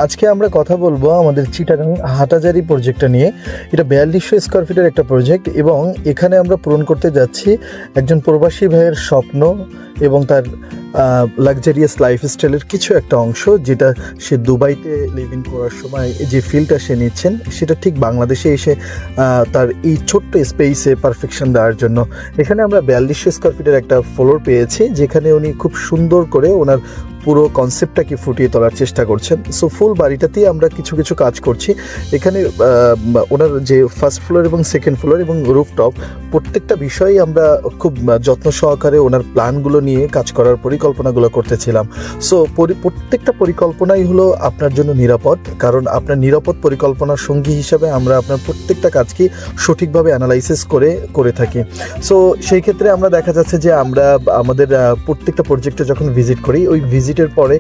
আজকে আমরা কথা বলবো আমাদের চিটাগাং হাটাজারি প্রজেক্টটা নিয়ে। এটা 4200 স্কোয়ার ফিটের একটা প্রজেক্ট এবং এখানে আমরা পূরণ করতে যাচ্ছি একজন প্রবাসী ভাইয়ের স্বপ্ন এবং তার লাক্সারিয়াস লাইফস্টাইলের কিছু একটা অংশ, যেটা সে দুবাইতে লিভ ইন করার সময় যে ফিলটা সে নিচ্ছেন সেটা ঠিক বাংলাদেশে এসে তার এই ছোট্ট স্পেসে পারফেকশন দেওয়ার জন্য। এখানে আমরা 4200 স্কোয়ার ফিটের একটা ফ্লোর পেয়েছি, যেখানে উনি খুব সুন্দর করে ওনার পুরো কনসেপ্টটাকে ফুটিয়ে তোলার চেষ্টা করছেন। সো ফুল বাড়িটাতেই আমরা কিছু কিছু কাজ করছি। এখানে ওনার যে ফার্স্ট ফ্লোর এবং সেকেন্ড ফ্লোর এবং রুফটপ প্রত্যেকটা বিষয়েই আমরা খুব যত্ন সহকারে ওনার প্ল্যানগুলো নিয়ে কাজ করার পরিকল্পনাগুলো করতেছিলাম। সো প্রত্যেকটা পরিকল্পনাই হলো আপনার জন্য নিরাপদ, কারণ আপনার নিরাপদ পরিকল্পনার সঙ্গী হিসাবে আমরা আপনার প্রত্যেকটা কাজকে সঠিকভাবে অ্যানালাইসিস করে থাকি। সো সেই ক্ষেত্রে আমরা দেখা যাচ্ছে যে আমরা আমাদের প্রত্যেকটা প্রজেক্টে যখন ভিজিট করি, ওই ভিজিটের পরে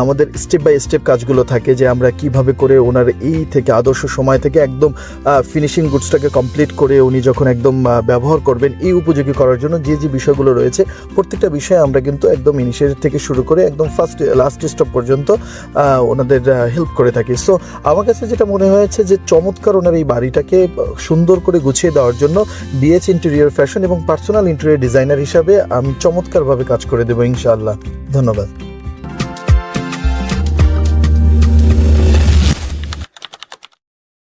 আমাদের স্টেপ বাই স্টেপ কাজগুলো থাকে যে আমরা কিভাবে করে ওনার এই থেকে আদর্শ সময় থেকে একদম ফিনিশিং গুডসটাকে কমপ্লিট করে উনি যখন একদম ব্যবহার করবেন এই উপযোগী করার জন্য যে যে বিষয়গুলো রয়েছে প্রত্যেকটা বিষয়ে আমরা কিন্তু একদম ইনিশিয়েটিভ থেকে শুরু করে একদম লাস্ট স্টেপ পর্যন্ত ওনাদের হেল্প করে থাকি। সো আমার কাছে যেটা মনে হয়েছে যে চমৎকার ওনার এই বাড়িটাকে সুন্দর করে গুছিয়ে দেওয়ার জন্য ডিএচ ইন্টেরিয়র ফ্যাশন এবং পার্সোনাল ইন্টেরিয়র ডিজাইনার হিসাবে আমি চমৎকারভাবে কাজ করে দেবো ইনশাআল্লাহ। ধন্যবাদ।